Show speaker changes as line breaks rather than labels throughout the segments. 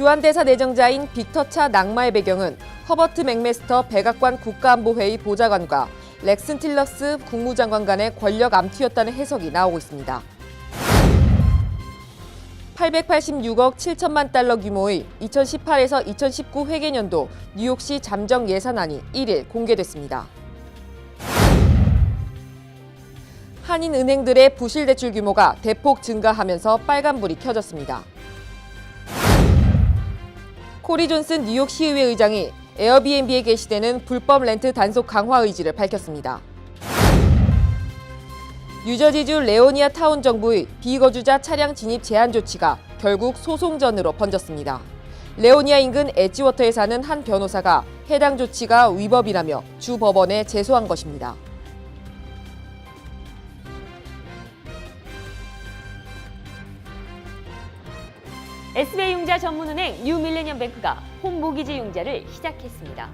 주한대사 내정자인 빅터차 낙마의 배경은 허버트 맥메스터 백악관 국가안보회의 보좌관과 렉슨 틸러스 국무장관 간의 권력 암투였다는 해석이 나오고 있습니다. 886억 7천만 달러 규모의 2018에서 2019 회계년도 뉴욕시 잠정 예산안이 1일 공개됐습니다. 한인은행들의 부실 대출 규모가 대폭 증가하면서 빨간불이 켜졌습니다. 코리 존슨 뉴욕 시의회 의장이 에어비앤비에 게시되는 불법 렌트 단속 강화 의지를 밝혔습니다. 뉴저지주 레오니아 타운 정부의 비거주자 차량 진입 제한 조치가 결국 소송전으로 번졌습니다. 레오니아 인근 엣지워터에 사는 한 변호사가 해당 조치가 위법이라며 주 법원에 제소한 것입니다.
SBI융자 전문은행 뉴밀레니엄뱅크가 홈모기지 융자를 시작했습니다.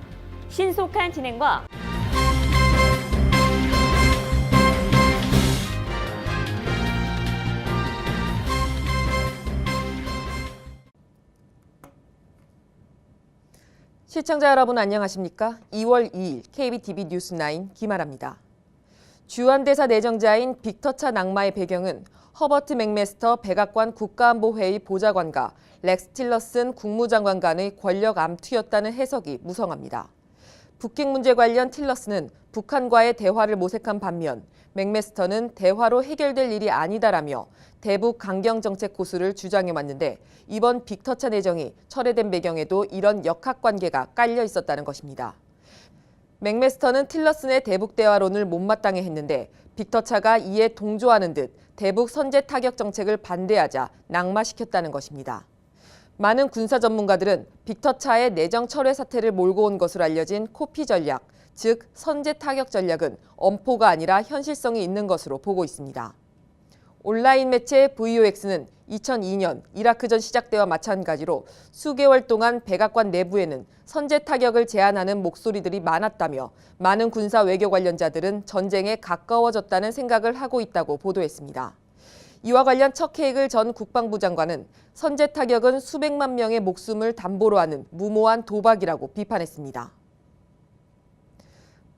신속한 진행과
시청자 여러분 안녕하십니까? 2월 2일 KBTV 뉴스9 김아라입니다. 주한대사 내정자인 빅터차 낙마의 배경은 허버트 맥메스터 백악관 국가안보회의 보좌관과 렉스 틸러슨 국무장관 간의 권력 암투였다는 해석이 무성합니다. 북핵 문제 관련 틸러스는 북한과의 대화를 모색한 반면 맥메스터는 대화로 해결될 일이 아니다라며 대북 강경 정책 고수를 주장해왔는데 이번 빅터차 내정이 철회된 배경에도 이런 역학관계가 깔려 있었다는 것입니다. 맥메스터는 틸러슨의 대북 대화론을 못마땅해 했는데 빅터차가 이에 동조하는 듯 대북 선제 타격 정책을 반대하자 낙마시켰다는 것입니다. 많은 군사 전문가들은 빅터차의 내정 철회 사태를 몰고 온 것으로 알려진 코피 전략, 즉 선제 타격 전략은 엄포가 아니라 현실성이 있는 것으로 보고 있습니다. 온라인 매체 VOX는 2002년 이라크전 시작 때와 마찬가지로 수개월 동안 백악관 내부에는 선제 타격을 제안하는 목소리들이 많았다며 많은 군사 외교 관련자들은 전쟁에 가까워졌다는 생각을 하고 있다고 보도했습니다. 이와 관련 척 헤이글 전 국방부 장관은 선제 타격은 수백만 명의 목숨을 담보로 하는 무모한 도박이라고 비판했습니다.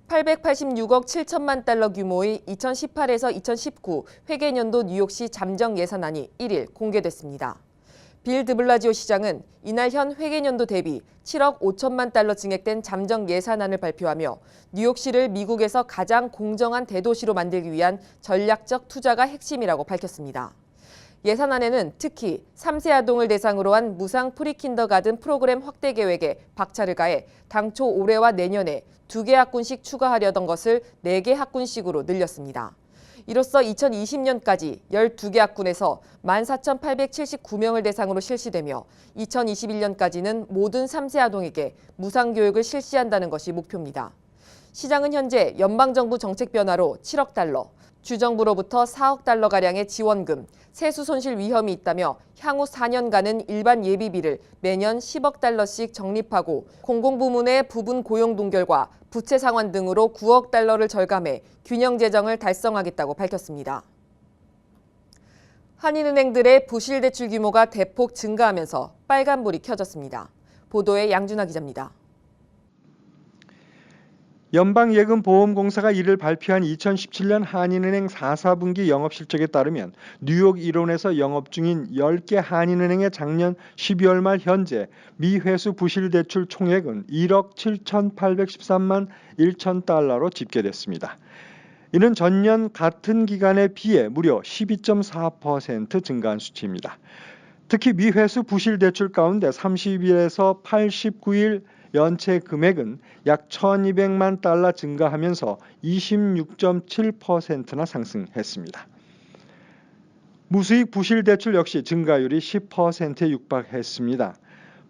886억 7천만 달러 규모의 2018에서 2019 회계년도 뉴욕시 잠정 예산안이 1일 공개됐습니다. 빌 드블라지오 시장은 이날 현 회계년도 대비 7억 5천만 달러 증액된 잠정 예산안을 발표하며 뉴욕시를 미국에서 가장 공정한 대도시로 만들기 위한 전략적 투자가 핵심이라고 밝혔습니다. 예산안에는 특히 3세 아동을 대상으로 한 무상 프리킨더가든 프로그램 확대 계획에 박차를 가해 당초 올해와 내년에 2개 학군씩 추가하려던 것을 4개 학군씩으로 늘렸습니다. 이로써 2020년까지 12개 학군에서 14,879명을 대상으로 실시되며 2021년까지는 모든 3세 아동에게 무상 교육을 실시한다는 것이 목표입니다. 시장은 현재 연방정부 정책 변화로 7억 달러, 주정부로부터 4억 달러가량의 지원금, 세수 손실 위험이 있다며 향후 4년간은 일반 예비비를 매년 10억 달러씩 적립하고 공공부문의 부분 고용 동결과 부채 상환 등으로 9억 달러를 절감해 균형 재정을 달성하겠다고 밝혔습니다. 한인은행들의 부실 대출 규모가 대폭 증가하면서 빨간불이 켜졌습니다. 보도에 양준하 기자입니다.
연방예금보험공사가 이를 발표한 2017년 한인은행 4사분기 영업실적에 따르면 뉴욕 일원에서 영업 중인 10개 한인은행의 작년 12월 말 현재 미회수 부실대출 총액은 1억 7,813만 1천 달러로 집계됐습니다. 이는 전년 같은 기간에 비해 무려 12.4% 증가한 수치입니다. 특히 미회수 부실대출 가운데 30일에서 89일 연체 금액은 약 1,200만 달러 증가하면서 26.7%나 상승했습니다. 무수익 부실대출 역시 증가율이 10%에 육박했습니다.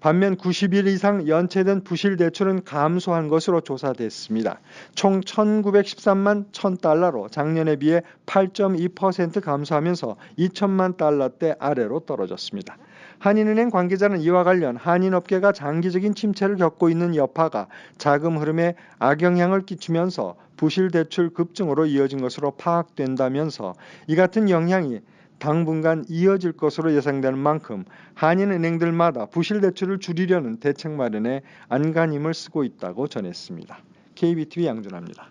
반면 90일 이상 연체된 부실대출은 감소한 것으로 조사됐습니다. 총 1,913만 1,000달러로 작년에 비해 8.2% 감소하면서 2천만 달러대 아래로 떨어졌습니다. 한인은행 관계자는 이와 관련 한인업계가 장기적인 침체를 겪고 있는 여파가 자금 흐름에 악영향을 끼치면서 부실대출 급증으로 이어진 것으로 파악된다면서 이 같은 영향이 당분간 이어질 것으로 예상되는 만큼 한인은행들마다 부실 대출을 줄이려는 대책 마련에 안간힘을 쓰고 있다고 전했습니다. KBTV 양준하입니다.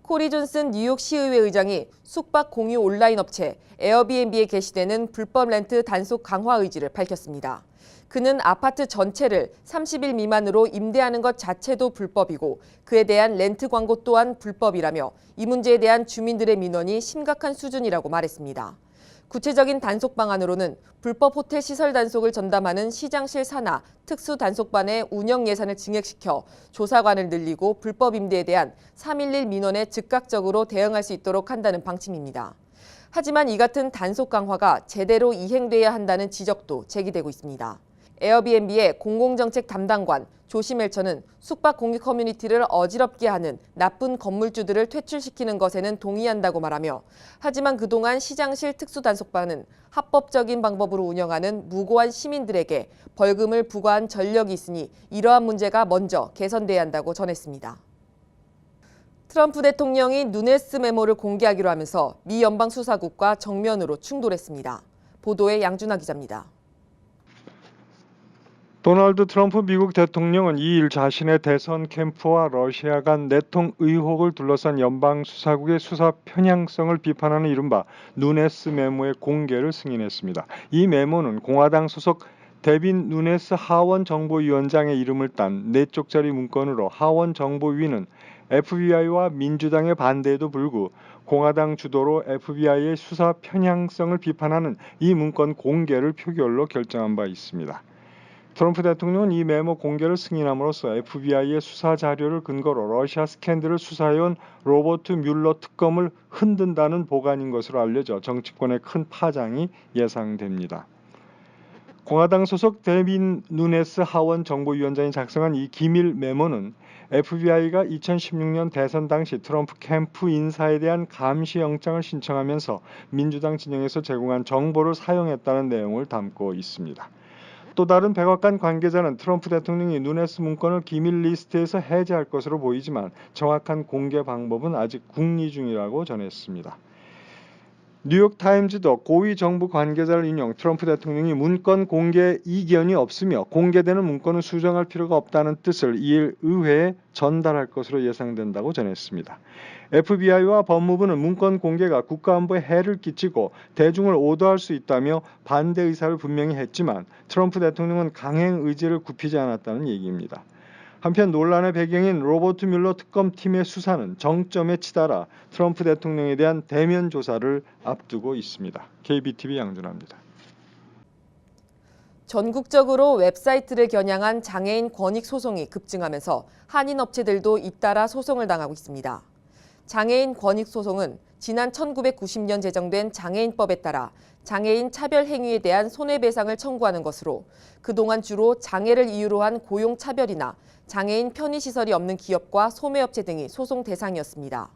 코리 존슨 뉴욕 시의회 의장이 숙박 공유 온라인 업체 에어비앤비에 게시되는 불법 렌트 단속 강화 의지를 밝혔습니다. 그는 아파트 전체를 30일 미만으로 임대하는 것 자체도 불법이고 그에 대한 렌트 광고 또한 불법이라며 이 문제에 대한 주민들의 민원이 심각한 수준이라고 말했습니다. 구체적인 단속 방안으로는 불법 호텔 시설 단속을 전담하는 시장실 산하 특수 단속반의 운영 예산을 증액시켜 조사관을 늘리고 불법 임대에 대한 311 민원에 즉각적으로 대응할 수 있도록 한다는 방침입니다. 하지만 이 같은 단속 강화가 제대로 이행돼야 한다는 지적도 제기되고 있습니다. 에어비앤비의 공공정책 담당관 조시 멜처는 숙박 공유 커뮤니티를 어지럽게 하는 나쁜 건물주들을 퇴출시키는 것에는 동의한다고 말하며 하지만 그동안 시장실 특수단속반은 합법적인 방법으로 운영하는 무고한 시민들에게 벌금을 부과한 전력이 있으니 이러한 문제가 먼저 개선돼야 한다고 전했습니다. 트럼프 대통령이 누네스 메모를 공개하기로 하면서 미 연방수사국과 정면으로 충돌했습니다. 보도에 양준하 기자입니다.
도널드 트럼프 미국 대통령은 2일 자신의 대선 캠프와 러시아 간 내통 의혹을 둘러싼 연방수사국의 수사 편향성을 비판하는 이른바 누네스 메모의 공개를 승인했습니다. 이 메모는 공화당 소속 데빈 누네스 하원 정보위원장의 이름을 딴 4쪽짜리 문건으로 하원 정보위는 FBI와 민주당의 반대에도 불구 공화당 주도로 FBI의 수사 편향성을 비판하는 이 문건 공개를 표결로 결정한 바 있습니다. 트럼프 대통령은 이 메모 공개를 승인함으로써 FBI의 수사 자료를 근거로 러시아 스캔들을 수사해온 로버트 뮬러 특검을 흔든다는 보관인 것으로 알려져 정치권의 큰 파장이 예상됩니다. 공화당 소속 데빈 누네스 하원 정보위원장이 작성한 이 기밀 메모는 FBI가 2016년 대선 당시 트럼프 캠프 인사에 대한 감시 영장을 신청하면서 민주당 진영에서 제공한 정보를 사용했다는 내용을 담고 있습니다. 또 다른 백악관 관계자는 트럼프 대통령이 누네스 문건을 기밀 리스트에서 해제할 것으로 보이지만 정확한 공개 방법은 아직 궁리 중이라고 전했습니다. 뉴욕타임즈도 고위 정부 관계자를 인용 트럼프 대통령이 문건 공개 이견이 없으며 공개되는 문건은 수정할 필요가 없다는 뜻을 2일 의회에 전달할 것으로 예상된다고 전했습니다. FBI와 법무부는 문건 공개가 국가안보에 해를 끼치고 대중을 오도할 수 있다며 반대 의사를 분명히 했지만 트럼프 대통령은 강행 의지를 굽히지 않았다는 얘기입니다. 한편 논란의 배경인 로버트 뮬러 특검팀의 수사는 정점에 치달아 트럼프 대통령에 대한 대면 조사를 앞두고 있습니다. KBTV 양준하입니다.
전국적으로 웹사이트를 겨냥한 장애인 권익 소송이 급증하면서 한인 업체들도 잇따라 소송을 당하고 있습니다. 장애인 권익 소송은 지난 1990년 제정된 장애인법에 따라 장애인 차별 행위에 대한 손해배상을 청구하는 것으로 그동안 주로 장애를 이유로 한 고용 차별이나 장애인 편의시설이 없는 기업과 소매업체 등이 소송 대상이었습니다.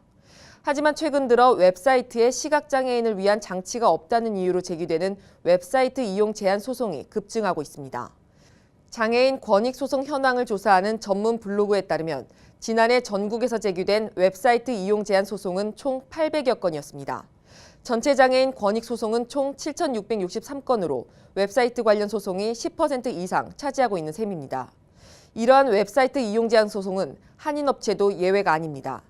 하지만 최근 들어 웹사이트에 시각장애인을 위한 장치가 없다는 이유로 제기되는 웹사이트 이용 제한 소송이 급증하고 있습니다. 장애인 권익 소송 현황을 조사하는 전문 블로그에 따르면 지난해 전국에서 제기된 웹사이트 이용 제한 소송은 총 800여 건이었습니다. 전체 장애인 권익 소송은 총 7,663건으로 웹사이트 관련 소송이 10% 이상 차지하고 있는 셈입니다. 이러한 웹사이트 이용 제한 소송은 한인업체도 예외가 아닙니다.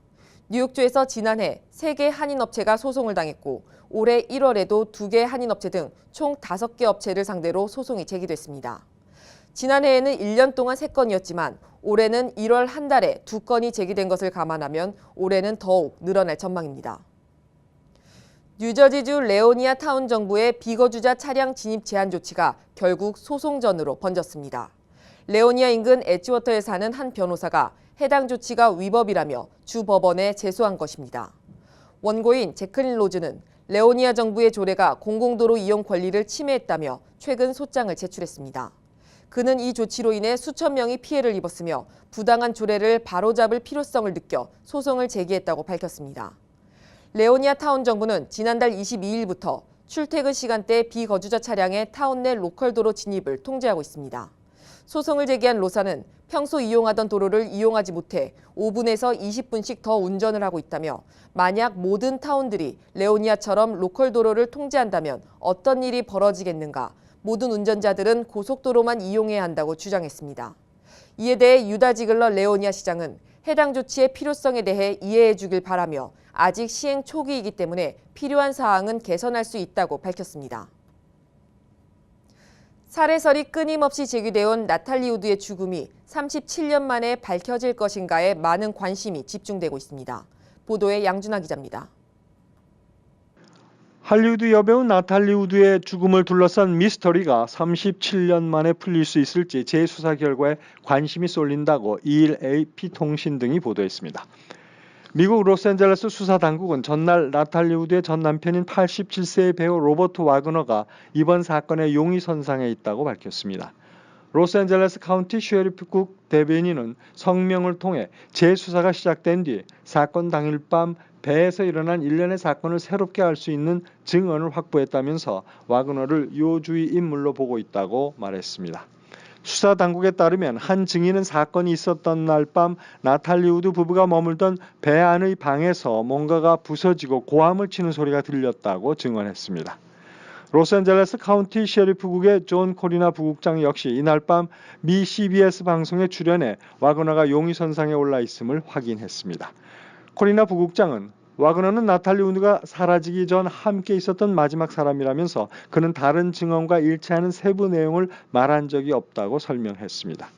뉴욕주에서 지난해 3개 한인업체가 소송을 당했고 올해 1월에도 2개 한인업체 등 총 5개 업체를 상대로 소송이 제기됐습니다. 지난해에는 1년 동안 3건이었지만 올해는 1월 한 달에 2건이 제기된 것을 감안하면 올해는 더욱 늘어날 전망입니다. 뉴저지주 레오니아 타운 정부의 비거주자 차량 진입 제한 조치가 결국 소송전으로 번졌습니다. 레오니아 인근 에지워터에 사는 한 변호사가 해당 조치가 위법이라며 주 법원에 제소한 것입니다. 원고인 제클린 로즈는 레오니아 정부의 조례가 공공도로 이용 권리를 침해했다며 최근 소장을 제출했습니다. 그는 이 조치로 인해 수천 명이 피해를 입었으며 부당한 조례를 바로잡을 필요성을 느껴 소송을 제기했다고 밝혔습니다. 레오니아 타운 정부는 지난달 22일부터 출퇴근 시간대 비거주자 차량의 타운 내 로컬 도로 진입을 통제하고 있습니다. 소송을 제기한 로사는 평소 이용하던 도로를 이용하지 못해 5분에서 20분씩 더 운전을 하고 있다며 만약 모든 타운들이 레오니아처럼 로컬 도로를 통제한다면 어떤 일이 벌어지겠는가, 모든 운전자들은 고속도로만 이용해야 한다고 주장했습니다. 이에 대해 유다 지글러 레오니아 시장은 해당 조치의 필요성에 대해 이해해 주길 바라며 아직 시행 초기이기 때문에 필요한 사항은 개선할 수 있다고 밝혔습니다. 살해설이 끊임없이 제기되어 온 나탈리 우드의 죽음이 37년 만에 밝혀질 것인가에 많은 관심이 집중되고 있습니다. 보도에 양준하 기자입니다.
할리우드 여배우 나탈리 우드의 죽음을 둘러싼 미스터리가 37년 만에 풀릴 수 있을지 재수사 결과에 관심이 쏠린다고 2일 AP통신 등이 보도했습니다. 미국 로스앤젤레스 수사당국은 전날 나탈리 우드의 전 남편인 87세의 배우 로버트 와그너가 이번 사건의 용의선상에 있다고 밝혔습니다. 로스앤젤레스 카운티 셰리프국 대변인은 성명을 통해 재수사가 시작된 뒤 사건 당일 밤 배에서 일어난 일련의 사건을 새롭게 알 수 있는 증언을 확보했다면서 와그너를 요주의 인물로 보고 있다고 말했습니다. 수사 당국에 따르면 한 증인은 사건이 있었던 날 밤 나탈리 우드 부부가 머물던 배 안의 방에서 뭔가가 부서지고 고함을 치는 소리가 들렸다고 증언했습니다. 로스앤젤레스 카운티 셰리프국의 존 코리나 부국장 역시 이날 밤 미 CBS 방송에 출연해 와그너가 용의선상에 올라 있음을 확인했습니다. 코리나 부국장은 와그너는 나탈리 우드가 사라지기 전 함께 있었던 마지막 사람이라면서 그는 다른 증언과 일치하는 세부 내용을 말한 적이 없다고 설명했습니다.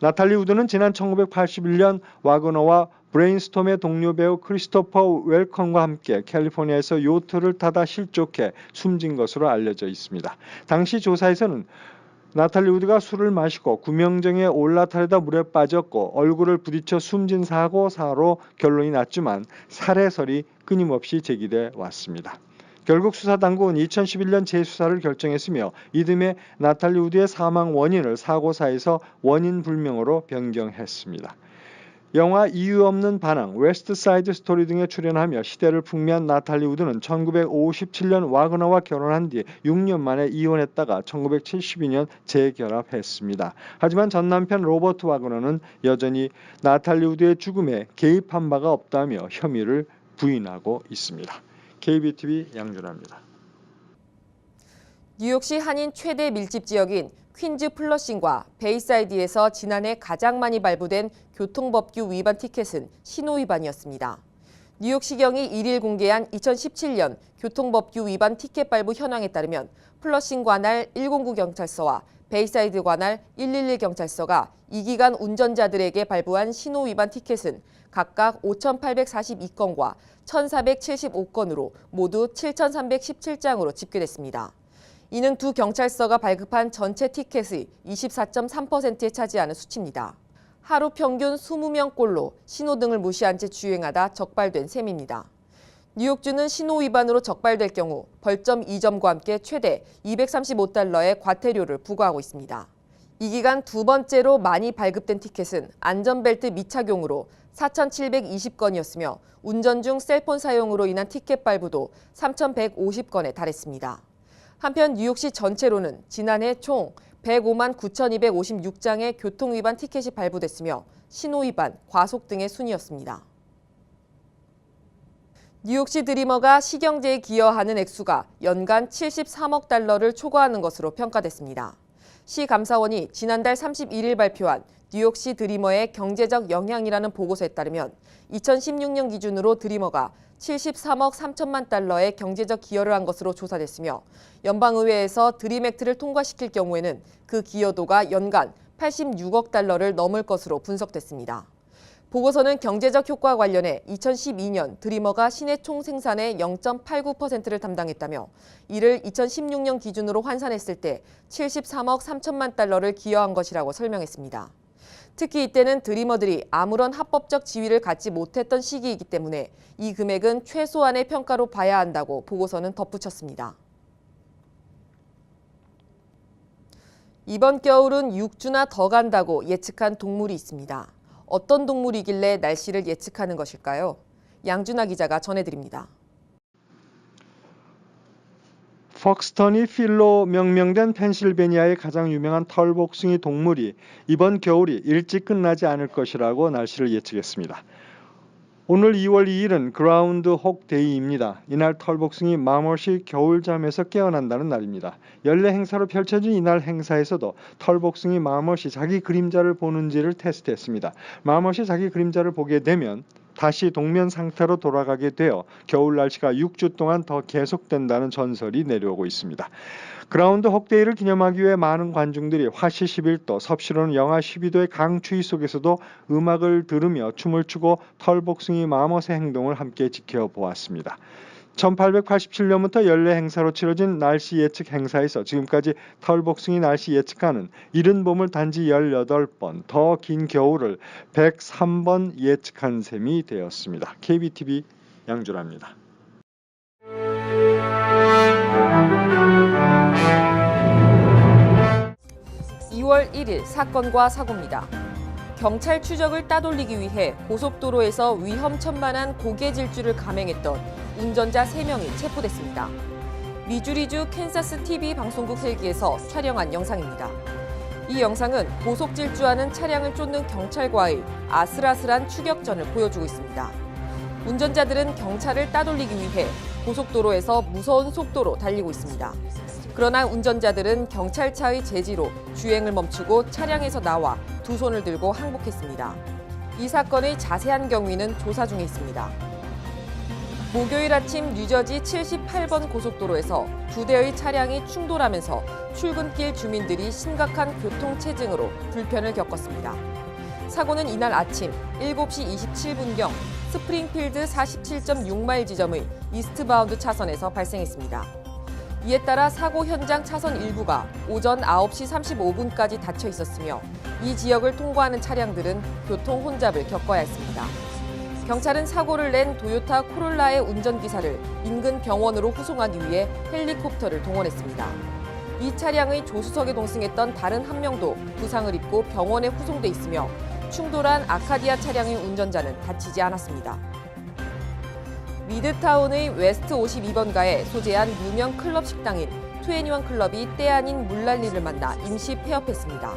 나탈리 우드는 지난 1981년 와그너와 브레인스톰의 동료 배우 크리스토퍼 웰컨과 함께 캘리포니아에서 요트를 타다 실족해 숨진 것으로 알려져 있습니다. 당시 조사에서는 나탈리 우드가 술을 마시고 구명정에 올라타려다 물에 빠졌고 얼굴을 부딪혀 숨진 사고사로 결론이 났지만 살해설이 끊임없이 제기돼 왔습니다. 결국 수사당국은 2011년 재수사를 결정했으며 이듬해 나탈리 우드의 사망 원인을 사고사에서 원인 불명으로 변경했습니다. 영화 이유 없는 반항, 웨스트 사이드 스토리 등에 출연하며 시대를 풍미한 나탈리 우드는 1957년 와그너와 결혼한 뒤 6년 만에 이혼했다가 1972년 재결합했습니다. 하지만 전 남편 로버트 와그너는 여전히 나탈리 우드의 죽음에 개입한 바가 없다며 혐의를 부인하고 있습니다. KBTV 양준하입니다.
뉴욕시 한인 최대 밀집 지역인 퀸즈 플러싱과 베이사이드에서 지난해 가장 많이 발부된 교통법규 위반 티켓은 신호 위반이었습니다. 뉴욕시경이 1일 공개한 2017년 교통법규 위반 티켓 발부 현황에 따르면 플러싱 관할 109 경찰서와 베이사이드 관할 111 경찰서가 이 기간 운전자들에게 발부한 신호 위반 티켓은 각각 5,842건과 1,475건으로 모두 7,317장으로 집계됐습니다. 이는 두 경찰서가 발급한 전체 티켓의 24.3%에 차지하는 수치입니다. 하루 평균 20명꼴로 신호등을 무시한 채 주행하다 적발된 셈입니다. 뉴욕주는 신호 위반으로 적발될 경우 벌점 2점과 함께 최대 $235의 과태료를 부과하고 있습니다. 이 기간 두 번째로 많이 발급된 티켓은 안전벨트 미착용으로 4,720건이었으며 운전 중 셀폰 사용으로 인한 티켓 발부도 3,150건에 달했습니다. 한편 뉴욕시 전체로는 지난해 총 105만 9,256장의 교통위반 티켓이 발부됐으며 신호위반, 과속 등의 순이었습니다. 뉴욕시 드리머가 시경제에 기여하는 액수가 연간 73억 달러를 초과하는 것으로 평가됐습니다. 시 감사원이 지난달 31일 발표한 뉴욕시 드리머의 경제적 영향이라는 보고서에 따르면 2016년 기준으로 드리머가 73억 3천만 달러의 경제적 기여를 한 것으로 조사됐으며 연방의회에서 드림 액트를 통과시킬 경우에는 그 기여도가 연간 86억 달러를 넘을 것으로 분석됐습니다. 보고서는 경제적 효과 관련해 2012년 드리머가 시내 총 생산의 0.89%를 담당했다며 이를 2016년 기준으로 환산했을 때 73억 3천만 달러를 기여한 것이라고 설명했습니다. 특히 이때는 드리머들이 아무런 합법적 지위를 갖지 못했던 시기이기 때문에 이 금액은 최소한의 평가로 봐야 한다고 보고서는 덧붙였습니다. 이번 겨울은 6주나 더 간다고 예측한 동물이 있습니다. 어떤 동물이길래 날씨를 예측하는 것일까요? 양준하 기자가 전해드립니다.
퍽스턴이 필로 명명된 펜실베니아의 가장 유명한 털복숭이 동물이 이번 겨울이 일찍 끝나지 않을 것이라고 날씨를 예측했습니다. 오늘 2월 2일은 그라운드혹 데이입니다. 이날 털복숭이 마멋이 겨울잠에서 깨어난다는 날입니다. 연례 행사로 펼쳐진 이날 행사에서도 털복숭이 마멋이 자기 그림자를 보는지를 테스트했습니다. 마멋이 자기 그림자를 보게 되면 다시 동면 상태로 돌아가게 되어 겨울 날씨가 6주 동안 더 계속된다는 전설이 내려오고 있습니다. 그라운드 헉데이를 기념하기 위해 많은 관중들이 화씨 11도, 섭씨로는 영하 12도의 강추위 속에서도 음악을 들으며 춤을 추고 털복숭이 마멋의 행동을 함께 지켜보았습니다. 1887년부터 연례 행사로 치러진 날씨 예측 행사에서 지금까지 털복숭이 날씨 예측하는 이른 봄을 단지 18번, 더 긴 겨울을 103번 예측한 셈이 되었습니다. KBTV 양준하입니다.
(2월 1일) 사건과 사고입니다. 경찰 추적을 따돌리기 위해 고속도로에서 위험천만한 고개 질주를 감행했던 운전자 3명이 체포됐습니다. 미주리주 캔사스 TV 방송국 헬기에서 촬영한 영상입니다. 이 영상은 고속 질주하는 차량을 쫓는 경찰과의 아슬아슬한 추격전을 보여주고 있습니다. 운전자들은 경찰을 따돌리기 위해 고속도로에서 무서운 속도로 달리고 있습니다. 그러나 운전자들은 경찰차의 제지로 주행을 멈추고 차량에서 나와 두 손을 들고 항복했습니다. 이 사건의 자세한 경위는 조사 중에 있습니다. 목요일 아침 뉴저지 78번 고속도로에서 두 대의 차량이 충돌하면서 출근길 주민들이 심각한 교통체증으로 불편을 겪었습니다. 사고는 이날 아침 7시 27분경 스프링필드 47.6마일 지점의 이스트바운드 차선에서 발생했습니다. 이에 따라 사고 현장 차선 일부가 오전 9시 35분까지 닫혀 있었으며 이 지역을 통과하는 차량들은 교통 혼잡을 겪어야 했습니다. 경찰은 사고를 낸 도요타 코롤라의 운전기사를 인근 병원으로 후송하기 위해 헬리콥터를 동원했습니다. 이 차량의 조수석에 동승했던 다른 한 명도 부상을 입고 병원에 후송돼 있으며 충돌한 아카디아 차량의 운전자는 다치지 않았습니다. 미드타운의 웨스트 52번가에 소재한 유명 클럽 식당인 21 클럽이 때 아닌 물난리를 만나 임시 폐업했습니다.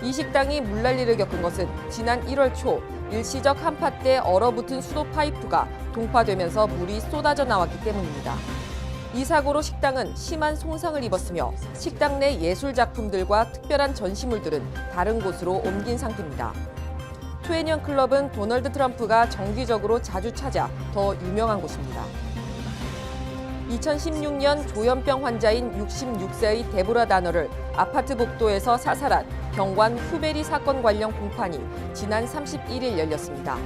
이 식당이 물난리를 겪은 것은 지난 1월 초 일시적 한파 때 얼어붙은 수도 파이프가 동파되면서 물이 쏟아져 나왔기 때문입니다. 이 사고로 식당은 심한 손상을 입었으며 식당 내 예술 작품들과 특별한 전시물들은 다른 곳으로 옮긴 상태입니다. 21 클럽은 도널드 트럼프가 정기적으로 자주 찾아 더 유명한 곳입니다. 2016년 조현병 환자인 66세의 데보라 다너를 아파트 복도에서 사살한 경관 휴베리 사건 관련 공판이 지난 31일 열렸습니다.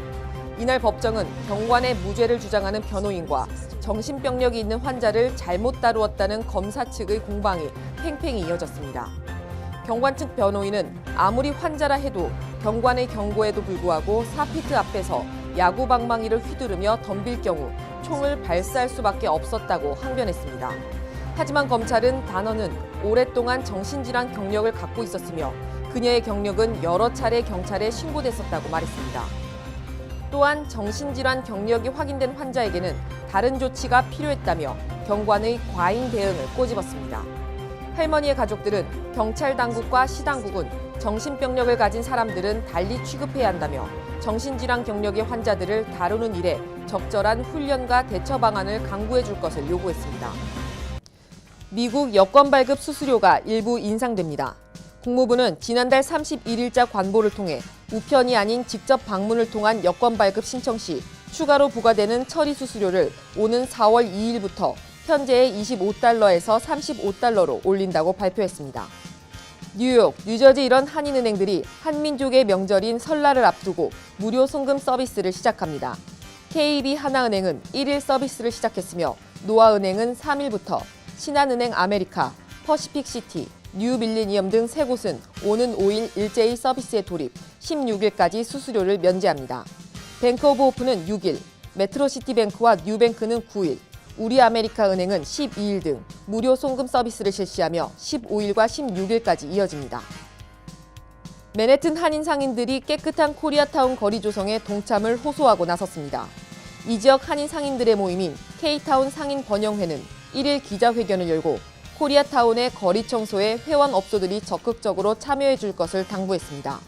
이날 법정은 경관의 무죄를 주장하는 변호인과 정신병력이 있는 환자를 잘못 다루었다는 검사 측의 공방이 팽팽히 이어졌습니다. 경관 측 변호인은 아무리 환자라 해도 경관의 경고에도 불구하고 사피트 앞에서 야구 방망이를 휘두르며 덤빌 경우 총을 발사할 수밖에 없었다고 항변했습니다. 하지만 검찰은 단어는 오랫동안 정신질환 경력을 갖고 있었으며 그녀의 경력은 여러 차례 경찰에 신고됐었다고 말했습니다. 또한 정신질환 경력이 확인된 환자에게는 다른 조치가 필요했다며 경관의 과잉 대응을 꼬집었습니다. 할머니의 가족들은 경찰 당국과 시당국은 정신병력을 가진 사람들은 달리 취급해야 한다며 정신질환 경력의 환자들을 다루는 일에 적절한 훈련과 대처 방안을 강구해 줄 것을 요구했습니다. 미국 여권 발급 수수료가 일부 인상됩니다. 국무부는 지난달 31일자 관보를 통해 우편이 아닌 직접 방문을 통한 여권 발급 신청 시 추가로 부과되는 처리 수수료를 오는 4월 2일부터 현재의 25달러에서 35달러로 올린다고 발표했습니다. 뉴욕, 뉴저지 이런 한인은행들이 한민족의 명절인 설날을 앞두고 무료 송금 서비스를 시작합니다. KB 하나은행은 1일 서비스를 시작했으며 노아은행은 3일부터 신한은행 아메리카, 퍼시픽시티, 뉴밀리니엄 등 3곳은 오는 5일 일제히 서비스에 돌입, 16일까지 수수료를 면제합니다. 뱅크 오브 호프는 6일, 메트로시티뱅크와 뉴뱅크는 9일, 우리아메리카은행은 12일 등 무료 송금 서비스를 실시하며 15일과 16일까지 이어집니다. 맨해튼 한인 상인들이 깨끗한 코리아타운 거리 조성에 동참을 호소하고 나섰습니다. 이 지역 한인 상인들의 모임인 K타운 상인 번영회는 1일 기자회견을 열고 코리아타운의 거리 청소에 회원 업소들이 적극적으로 참여해 줄 것을 당부했습니다.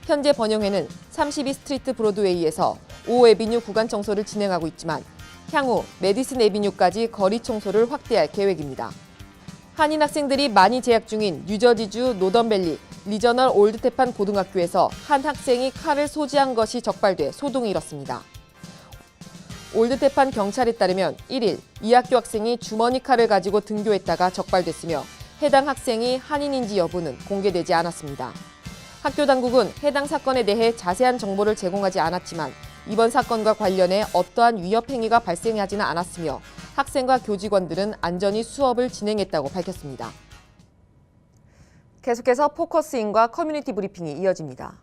현재 번영회는 32 스트리트 브로드웨이에서 5 에비뉴 구간 청소를 진행하고 있지만 향후 메디슨 에비뉴까지 거리 청소를 확대할 계획입니다. 한인 학생들이 많이 재학 중인 뉴저지주 노던밸리 리저널 올드테판 고등학교에서 한 학생이 칼을 소지한 것이 적발돼 소동이 일었습니다. 올드테판 경찰에 따르면 1일 이 학교 학생이 주머니 칼을 가지고 등교했다가 적발됐으며 해당 학생이 한인인지 여부는 공개되지 않았습니다. 학교 당국은 해당 사건에 대해 자세한 정보를 제공하지 않았지만 이번 사건과 관련해 어떠한 위협 행위가 발생하지는 않았으며 학생과 교직원들은 안전히 수업을 진행했다고 밝혔습니다. 계속해서 포커스인과 커뮤니티 브리핑이 이어집니다.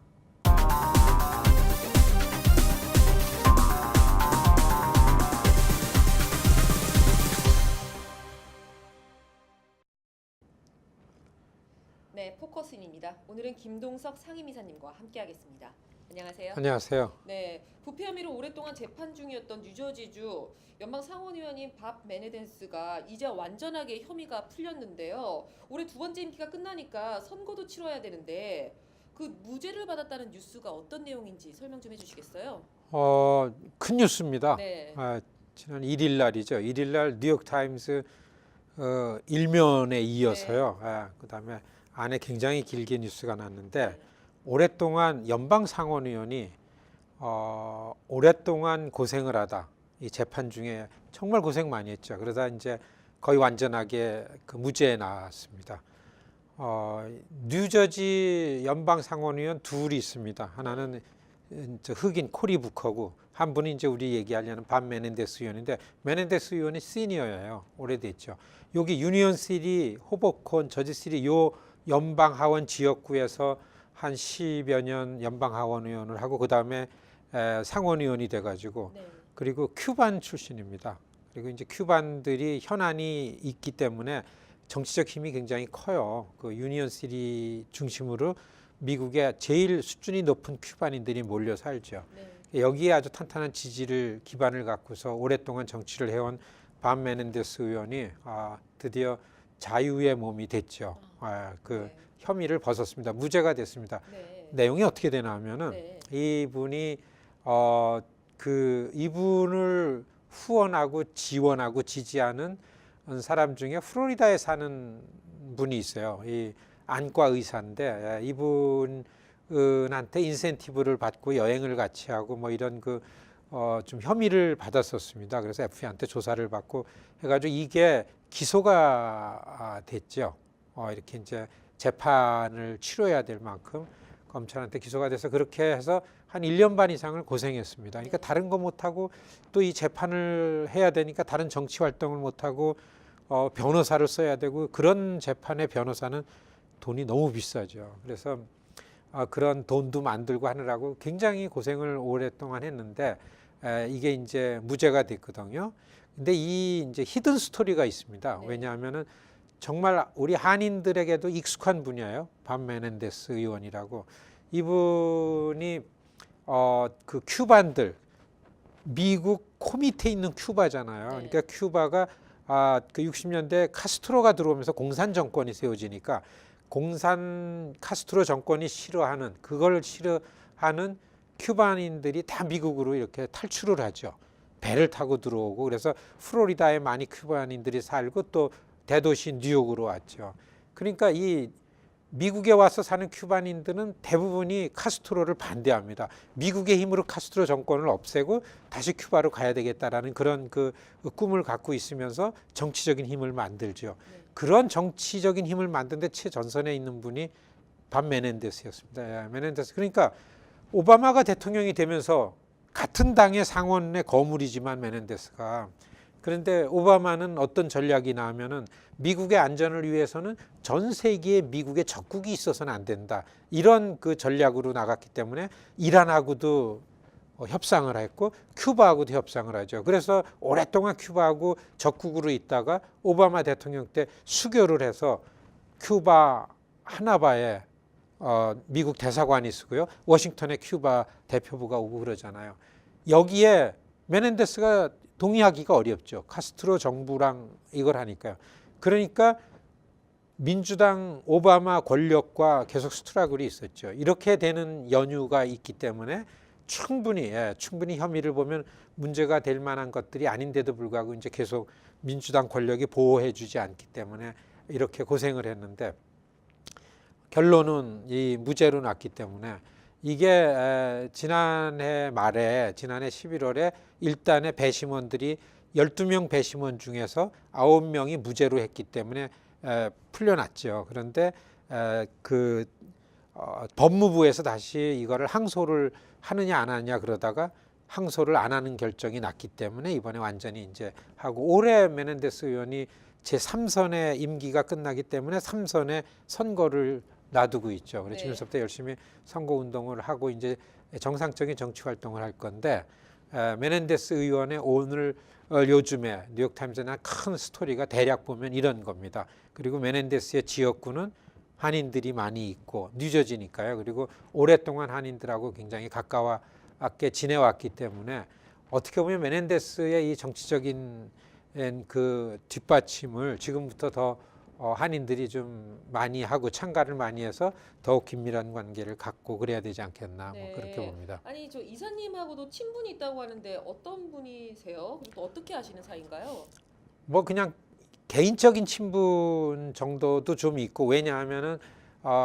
네, 포커스인입니다. 오늘은 김동석 상임이사님과 함께하겠습니다. 안녕하세요.
안녕하세요.
네, 부패 혐의로 오랫동안 재판 중이었던 뉴저지주 연방 상원의원인 밥 메네덴스가 이제 완전하게 혐의가 풀렸는데요. 올해 두 번째 임기가 끝나니까 선거도 치러야 되는데 그 무죄를 받았다는 뉴스가 어떤 내용인지 설명 좀 해주시겠어요?
큰 뉴스입니다.
네.
지난 1일 날이죠. 1일 날 뉴욕 타임스 일면에 이어서요. 그다음에 안에 굉장히 길게 뉴스가 났는데 오랫동안 연방 상원의원이 오랫동안 고생을 하다 이 재판 중에 정말 고생 많이 했죠. 그러다 이제 거의 완전하게 그 무죄에 나왔습니다. 뉴저지 연방 상원의원 둘이 있습니다. 하나는 흑인 코리 부커고 한 분이 이제 우리 얘기하려는 밥 메넨데스 의원인데 메넨데스 의원이 시니어예요. 오래됐죠. 여기 유니언시티, 호보콘, 저지시티 요 연방 하원 지역구에서 한 10여 년 연방 하원 의원을 하고 그다음에 상원 의원이 돼 가지고 그리고 큐반 출신입니다. 그리고 이제 큐반들이 현안이 있기 때문에 정치적 힘이 굉장히 커요. 그 유니언시티 중심으로 미국의 제일 수준이 높은 큐반인들이 몰려 살죠. 여기에 아주 탄탄한 지지를 기반을 갖고서 오랫동안 정치를 해온 밥 메넨데스 의원이 드디어 자유의 몸이 됐죠. 혐의를 벗었습니다. 무죄가 됐습니다. 내용이 어떻게 되나 하면은 이분이 이분을 후원하고 지원하고 지지하는 사람 중에 플로리다에 사는 분이 있어요. 이 안과 의사인데 이분한테 인센티브를 받고 여행을 같이 하고 뭐 이런 좀 혐의를 받았었습니다. 그래서 FBI한테 조사를 받고 해가지고 이게 기소가 됐죠. 이렇게 이제 재판을 치러야 될 만큼 검찰한테 기소가 돼서 그렇게 해서 한 1년 반 이상을 고생했습니다. 그러니까 다른 거 못하고 또 이 재판을 해야 되니까 다른 정치 활동을 못하고 변호사를 써야 되고 그런 재판의 변호사는 돈이 너무 비싸죠. 그래서 그런 돈도 만들고 하느라고 굉장히 고생을 오랫동안 했는데 이게 이제 무죄가 됐거든요. 근데 이 이제 히든 스토리가 있습니다. 왜냐하면은 정말 우리 한인들에게도 익숙한 분야예요. 밥 메넨데스 의원이라고. 이분이 그 큐반들 미국 코밑에 있는 큐바잖아요. 그러니까 큐바가 그 60년대 카스트로가 들어오면서 공산 정권이 세워지니까 공산 카스트로 정권이 싫어하는 그걸 싫어하는 큐바인들이 다 미국으로 이렇게 탈출을 하죠. 배를 타고 들어오고 그래서 플로리다에 많이 큐바인들이 살고 또 대도시 뉴욕으로 왔죠. 그러니까 이 미국에 와서 사는 큐바인들은 대부분이 카스트로를 반대합니다. 미국의 힘으로 카스트로 정권을 없애고 다시 큐바로 가야 되겠다라는 그런 그 꿈을 갖고 있으면서 정치적인 힘을 만들죠. 그런 정치적인 힘을 만드는데 최전선에 있는 분이 밥 메넨데스였습니다. 메넨데스. 그러니까 오바마가 대통령이 되면서 같은 당의 상원의 거물이지만 메넨데스가 그런데 오바마는 어떤 전략이 나오면은 미국의 안전을 위해서는 전 세계에 미국의 적국이 있어서는 안 된다. 이런 그 전략으로 나갔기 때문에 이란하고도 협상을 했고 큐바하고도 협상을 하죠. 그래서 오랫동안 큐바하고 적국으로 있다가 오바마 대통령 때 수교를 해서 큐바 하나바에 미국 대사관이 있고요. 워싱턴에 큐바 대표부가 오고 그러잖아요. 여기에 메넨데스가 동의하기가 어렵죠. 카스트로 정부랑 이걸 하니까요. 그러니까 민주당 오바마 권력과 계속 스트러글이 있었죠. 이렇게 되는 연유가 있기 때문에 충분히 혐의를 보면 문제가 될 만한 것들이 아닌데도 불구하고 이제 계속 민주당 권력이 보호해주지 않기 때문에 이렇게 고생을 했는데 결론은 이 무죄로 났기 때문에 이게 지난해 말에 지난해 11월에 일단의 배심원들이 12명 배심원 중에서 9명이 무죄로 했기 때문에 풀려났죠. 그런데 법무부에서 다시 이거를 항소를 하느냐 안 하느냐 그러다가 항소를 안 하는 결정이 났기 때문에 이번에 완전히 이제 하고 올해 메넨데스 의원이 제3선의 임기가 끝나기 때문에 3선의 선거를 놔두고 있죠. 그래서
네.
지금부터 열심히 선거 운동을 하고 이제 정상적인 정치 활동을 할 건데 메넨데스 의원의 오늘 요즘에 뉴욕타임즈나 큰 스토리가 대략 보면 이런 겁니다. 그리고 메넨데스의 지역구는 한인들이 많이 있고 뉴저지니까요. 그리고 오랫동안 한인들하고 굉장히 가까웠게 지내왔기 때문에 어떻게 보면 메넨데스의 이 정치적인 그 뒷받침을 지금부터 더 한인들이 좀 많이 하고 참가를 많이 해서 더욱 긴밀한 관계를 갖고 그래야 되지 않겠나
네.
뭐 그렇게 봅니다.
아니 저 이사님하고도 친분이 있다고 하는데 어떤 분이세요? 그리고 또 어떻게 아시는 사이인가요?
뭐 그냥 개인적인 친분 정도도 좀 있고 왜냐하면은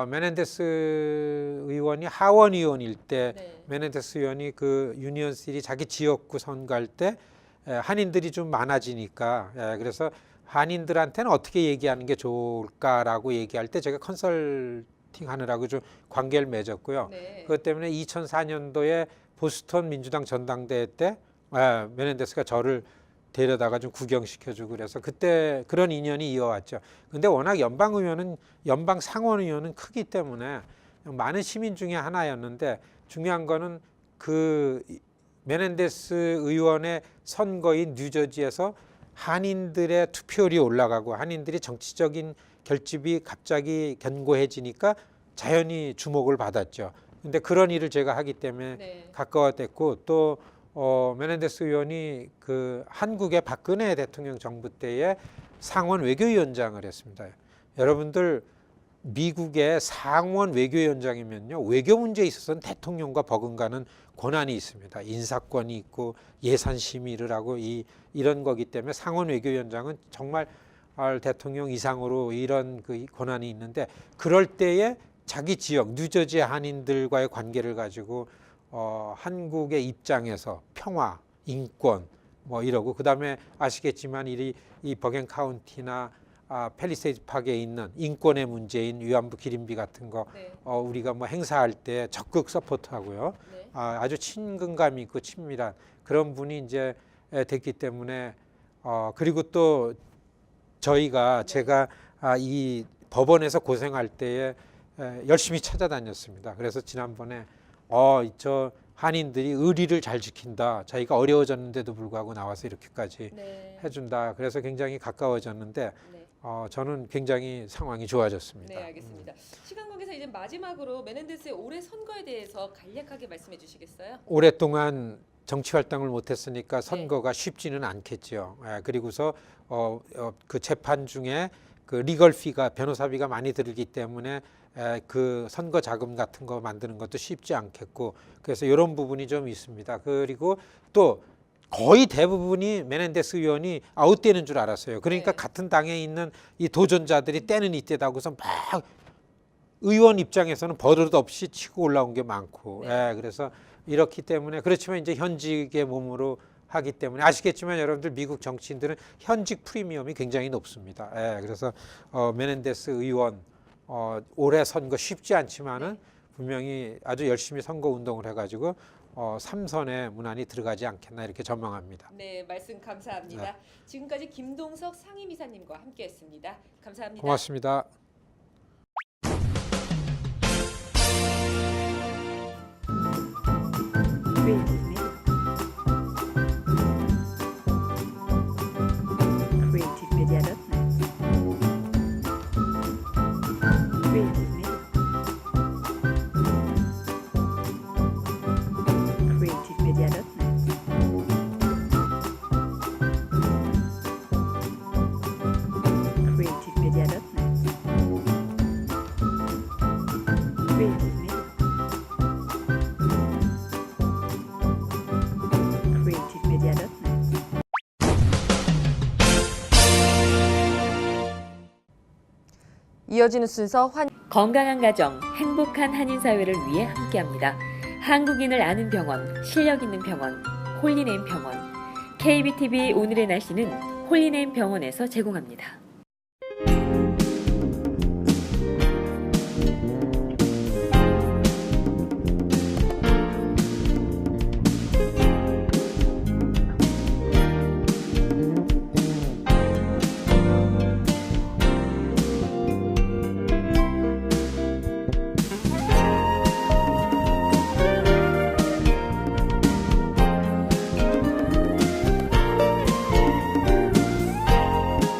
메넨데스 의원이 하원 의원일 때
네.
메넨데스 의원이 그 유니언시티 자기 지역구 선거할 때 한인들이 좀 많아지니까 그래서 한인들한테는 어떻게 얘기하는 게 좋을까라고 얘기할 때 제가 컨설팅 하느라고 좀 관계를 맺었고요.
네.
그것 때문에 2004년도에 보스턴 민주당 전당대회 때 메넨데스가 저를 데려다가 좀 구경시켜주고 그래서 그때 그런 인연이 이어왔죠. 근데 워낙 연방 상원의원은 크기 때문에 많은 시민 중에 하나였는데 중요한 거는 그 메넨데스 의원의 선거인 뉴저지에서 한인들의 투표율이 올라가고 한인들이 정치적인 결집이 갑자기 견고해지니까 자연히 주목을 받았죠. 근데 그런 일을 제가 하기 때문에
네.
가까웠댔고 또 메넨데스 의원이 그 한국의 박근혜 대통령 정부 때에 상원 외교위원장을 했습니다. 여러분들 미국의 상원 외교위원장이면요 외교 문제에 있어서는 대통령과 버금가는 권한이 있습니다. 인사권이 있고 예산 심의를 하고 이런 거기 때문에 상원 외교위원장은 정말 대통령 이상으로 이런 그 권한이 있는데 그럴 때에 자기 지역 뉴저지 한인들과의 관계를 가지고 한국의 입장에서 평화, 인권 뭐 이러고 그다음에 아시겠지만 이 버겐 카운티나 팰리세이드 파크에 있는 인권의 문제인 위안부 기림비 같은 거
네.
우리가 뭐 행사할 때 적극 서포트하고요.
네.
아주 친근감 있고 친밀한 그런 분이 이제 됐기 때문에 그리고 또 저희가 제가 이 법원에서 고생할 때에 열심히 찾아다녔습니다. 그래서 지난번에 저 한인들이 의리를 잘 지킨다. 자기가 어려워졌는데도 불구하고 나와서 이렇게까지
네.
해준다. 그래서 굉장히 가까워졌는데
네.
저는 굉장히 상황이 좋아졌습니다.
네, 알겠습니다. 시간 관계상 이제 마지막으로 메넨데스의 올해 선거에 대해서 간략하게 말씀해 주시겠어요?
오랫동안 정치 활동을 못했으니까 선거가 쉽지는 않겠죠. 그리고서 그 재판 중에 그 리걸피가 변호사비가 많이 들기 때문에 그 선거 자금 같은 거 만드는 것도 쉽지 않겠고 그래서 이런 부분이 좀 있습니다. 그리고 또 거의 대부분이 메넨데스 의원이 아웃되는 줄 알았어요. 그러니까
네.
같은 당에 있는 이 도전자들이 때는 이때다고서 막 의원 입장에서는 버릇 없이 치고 올라온 게 많고
네.
그래서 이렇기 때문에 그렇지만 이제 현직의 몸으로 하기 때문에 아시겠지만 여러분들 미국 정치인들은 현직 프리미엄이 굉장히 높습니다. 그래서 메넨데스 의원 올해 선거 쉽지 않지만은 분명히 아주 열심히 선거 운동을 해가지고 3선의 문안이 들어가지 않겠나 이렇게 전망합니다.
네, 말씀 감사합니다.
네.
지금까지 김동석 상임이사님과 함께했습니다. 감사합니다.
고맙습니다.
creativemedia.net
이어지는 순서
건강한 가정, 행복한 한인사회를 위해 함께합니다. 한국인을 아는 병원, 실력 있는 병원, 홀리네임 병원. KBTV 오늘의 날씨는 홀리네임 병원에서 제공합니다.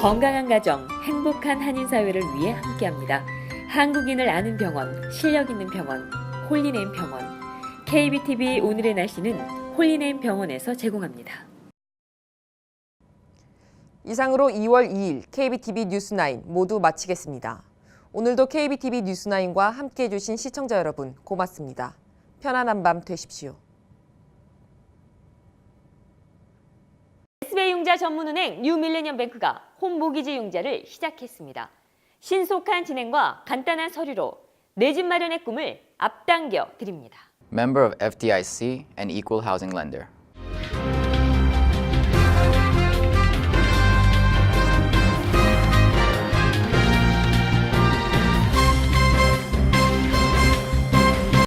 건강한 가정, 행복한 한인사회를 위해 함께합니다. 한국인을 아는 병원, 실력 있는 병원, 홀리네임 병원. KBTV 오늘의 날씨는 홀리네임 병원에서 제공합니다.
이상으로 2월 2일 KBTV 뉴스9 모두 마치겠습니다. 오늘도 KBTV 뉴스9과 함께해 주신 시청자 여러분 고맙습니다. 편안한 밤 되십시오.
SBI융자 전문은행 뉴밀레니엄뱅크가 홈모기지 융자를 시작했습니다. 신속한 진행과 간단한 서류로 내 집 마련의 꿈을 앞당겨 드립니다.
Member of FDIC and equal housing lender.